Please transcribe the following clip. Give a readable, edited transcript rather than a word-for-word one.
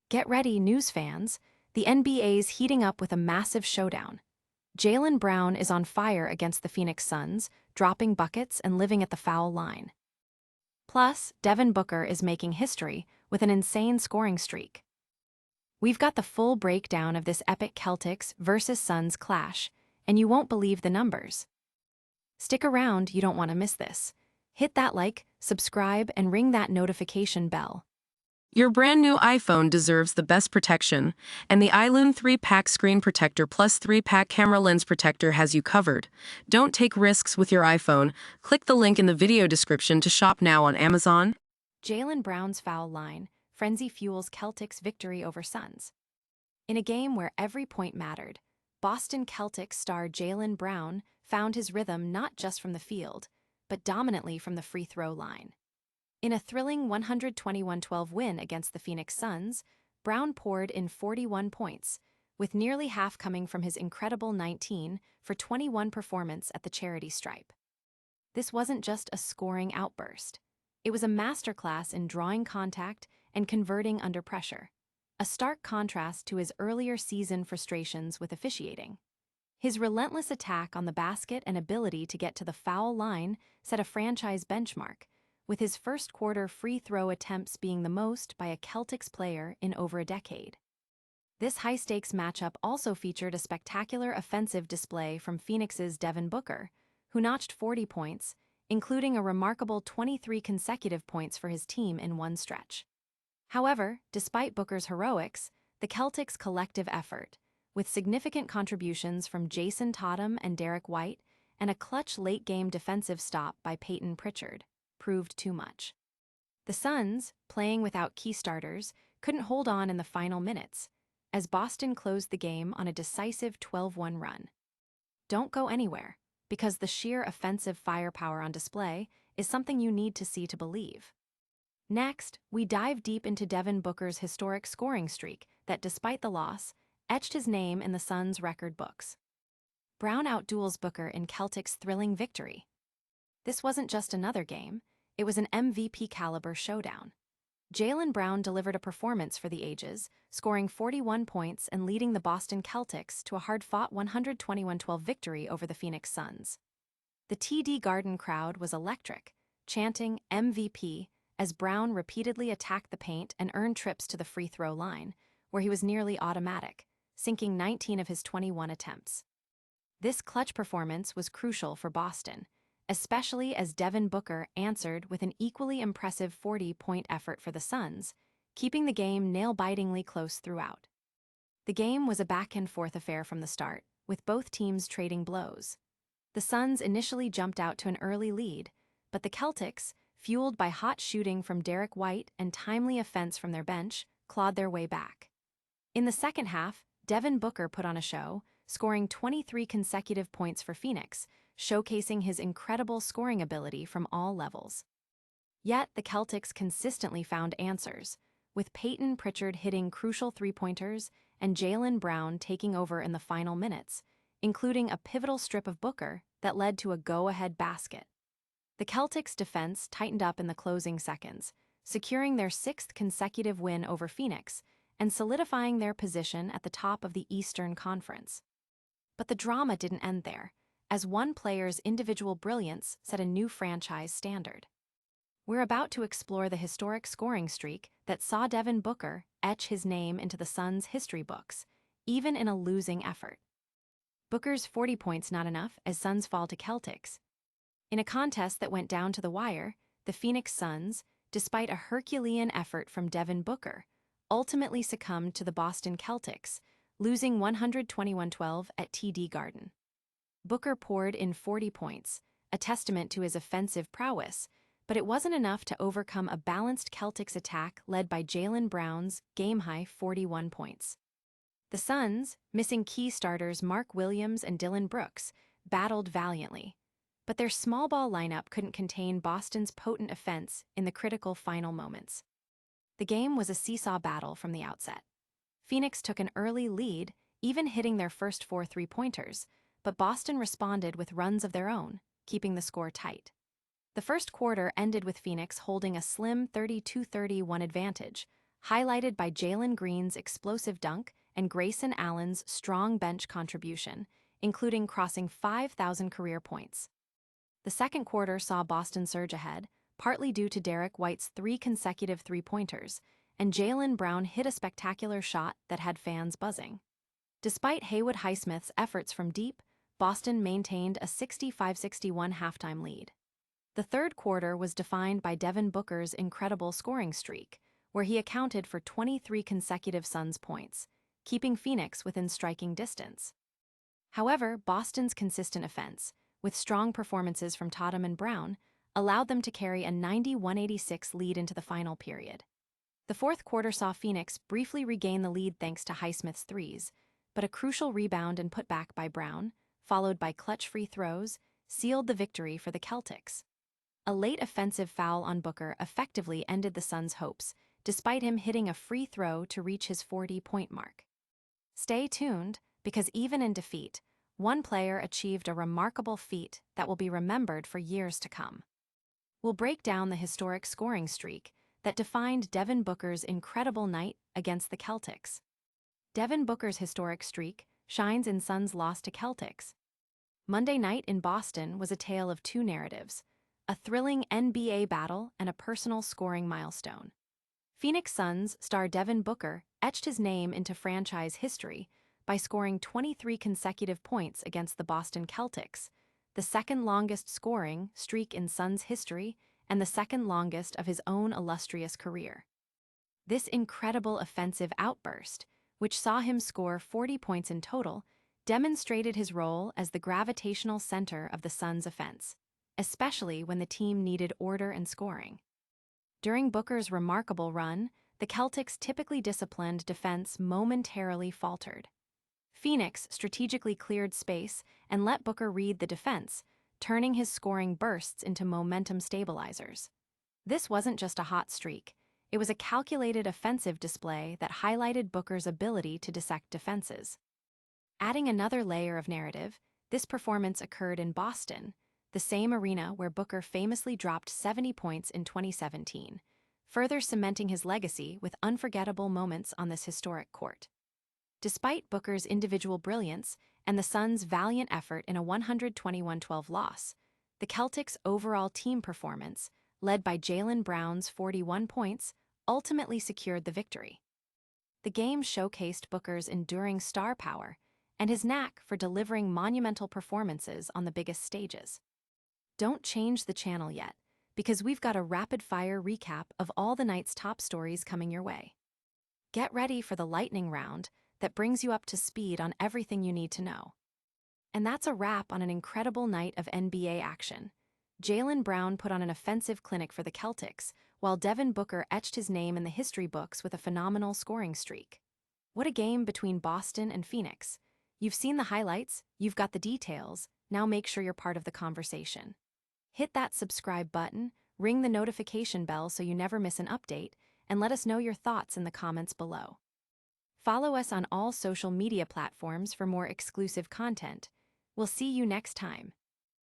Get ready, news fans. The NBA's heating up with a massive showdown. Jaylen Brown is on fire against the Phoenix Suns, dropping buckets and living at the foul line. Plus, Devin Booker is making history with an insane scoring streak. We've got the full breakdown of this epic Celtics versus Suns clash, and you won't believe the numbers. Stick around, you don't want to miss this. Hit that like, subscribe, and ring that notification bell. Your brand new iPhone deserves the best protection, and the iLume 3-pack screen protector plus 3-pack camera lens protector has you covered. Don't take risks with your iPhone. Click the link in the video description to shop now on Amazon. Jaylen Brown's foul line, frenzy fuels Celtics' victory over Suns. In a game where every point mattered, Boston Celtics star Jaylen Brown found his rhythm not just from the field, but dominantly from the free throw line. In a thrilling 121-12 win against the Phoenix Suns, Brown poured in 41 points, with nearly half coming from his incredible 19 for 21 performance at the charity stripe. This wasn't just a scoring outburst. It was a masterclass in drawing contact and converting under pressure, a stark contrast to his earlier season frustrations with officiating. His relentless attack on the basket and ability to get to the foul line set a franchise benchmark, with his first quarter free throw attempts being the most by a Celtics player in over a decade. This high-stakes matchup also featured a spectacular offensive display from Phoenix's Devin Booker, who notched 40 points, including a remarkable 23 consecutive points for his team in one stretch. However, despite Booker's heroics, the Celtics' collective effort, with significant contributions from Jason Tatum and Derek White and a clutch late-game defensive stop by Peyton Pritchard, proved too much. The Suns, playing without key starters, couldn't hold on in the final minutes, as Boston closed the game on a decisive 12-1 run. Don't go anywhere, because the sheer offensive firepower on display is something you need to see to believe. Next, we dive deep into Devin Booker's historic scoring streak that, despite the loss, etched his name in the Suns' record books. Brown outduels Booker in Celtics' thrilling victory. This wasn't just another game, it was an MVP-caliber showdown. Jaylen Brown delivered a performance for the ages, scoring 41 points and leading the Boston Celtics to a hard-fought 121-12 victory over the Phoenix Suns. The TD Garden crowd was electric, chanting MVP as Brown repeatedly attacked the paint and earned trips to the free throw line, where he was nearly automatic, sinking 19 of his 21 attempts. This clutch performance was crucial for Boston, especially as Devin Booker answered with an equally impressive 40-point effort for the Suns, keeping the game nail-bitingly close throughout. The game was a back-and-forth affair from the start, with both teams trading blows. The Suns initially jumped out to an early lead, but the Celtics, fueled by hot shooting from Derek White and timely offense from their bench, clawed their way back. In the second half, Devin Booker put on a show, scoring 23 consecutive points for Phoenix, showcasing his incredible scoring ability from all levels. Yet, the Celtics consistently found answers, with Peyton Pritchard hitting crucial three-pointers and Jaylen Brown taking over in the final minutes, including a pivotal strip of Booker that led to a go-ahead basket. The Celtics' defense tightened up in the closing seconds, securing their sixth consecutive win over Phoenix and solidifying their position at the top of the Eastern Conference. But the drama didn't end there, as one player's individual brilliance set a new franchise standard. We're about to explore the historic scoring streak that saw Devin Booker etch his name into the Suns' history books, even in a losing effort. Booker's 40 points not enough as Suns fall to Celtics. In a contest that went down to the wire, the Phoenix Suns, despite a Herculean effort from Devin Booker, ultimately succumbed to the Boston Celtics, losing 121-12 at TD Garden. Booker poured in 40 points, a testament to his offensive prowess, but it wasn't enough to overcome a balanced Celtics attack led by Jaylen Brown's game-high 41 points. The Suns, missing key starters Mark Williams and Dillon Brooks, battled valiantly, but their small ball lineup couldn't contain Boston's potent offense in the critical final moments. The game was a seesaw battle from the outset. Phoenix took an early lead, even hitting their first 4 three-pointers, but Boston responded with runs of their own, keeping the score tight. The first quarter ended with Phoenix holding a slim 32-31 advantage, highlighted by Jalen Green's explosive dunk and Grayson Allen's strong bench contribution, including crossing 5,000 career points. The second quarter saw Boston surge ahead, partly due to Derek White's 3 consecutive three-pointers, and Jaylen Brown hit a spectacular shot that had fans buzzing. Despite Haywood Highsmith's efforts from deep, Boston maintained a 65-61 halftime lead. The third quarter was defined by Devin Booker's incredible scoring streak, where he accounted for 23 consecutive Suns points, keeping Phoenix within striking distance. However, Boston's consistent offense, with strong performances from Tatum and Brown, allowed them to carry a 90-186 lead into the final period. The fourth quarter saw Phoenix briefly regain the lead thanks to Highsmith's threes, but a crucial rebound and putback by Brown, followed by clutch free throws, sealed the victory for the Celtics. A late offensive foul on Booker effectively ended the Suns' hopes, despite him hitting a free throw to reach his 40-point mark. Stay tuned, because even in defeat, one player achieved a remarkable feat that will be remembered for years to come. We'll break down the historic scoring streak that defined Devin Booker's incredible night against the Celtics. Devin Booker's historic streak shines in Suns' loss to Celtics. Monday night in Boston was a tale of two narratives, a thrilling NBA battle and a personal scoring milestone. Phoenix Suns star Devin Booker etched his name into franchise history by scoring 23 consecutive points against the Boston Celtics, the second longest scoring streak in Suns history and the second longest of his own illustrious career. This incredible offensive outburst, which saw him score 40 points in total, demonstrated his role as the gravitational center of the Suns' offense, especially when the team needed order and scoring. During Booker's remarkable run, the Celtics' typically disciplined defense momentarily faltered. Phoenix strategically cleared space and let Booker read the defense, turning his scoring bursts into momentum stabilizers. This wasn't just a hot streak. It was a calculated offensive display that highlighted Booker's ability to dissect defenses. Adding another layer of narrative, this performance occurred in Boston, the same arena where Booker famously dropped 70 points in 2017, further cementing his legacy with unforgettable moments on this historic court. Despite Booker's individual brilliance and the Suns' valiant effort in a 121-12 loss, the Celtics' overall team performance, led by Jaylen Brown's 41 points, ultimately secured the victory. The game showcased Booker's enduring star power and his knack for delivering monumental performances on the biggest stages. Don't change the channel yet, because we've got a rapid-fire recap of all the night's top stories coming your way. Get ready for the lightning round that brings you up to speed on everything you need to know. And that's a wrap on an incredible night of NBA action. Jaylen Brown put on an offensive clinic for the Celtics, while Devin Booker etched his name in the history books with a phenomenal scoring streak. What a game between Boston and Phoenix. You've seen the highlights, you've got the details, now make sure you're part of the conversation. Hit that subscribe button, ring the notification bell so you never miss an update, and let us know your thoughts in the comments below. Follow us on all social media platforms for more exclusive content. We'll see you next time.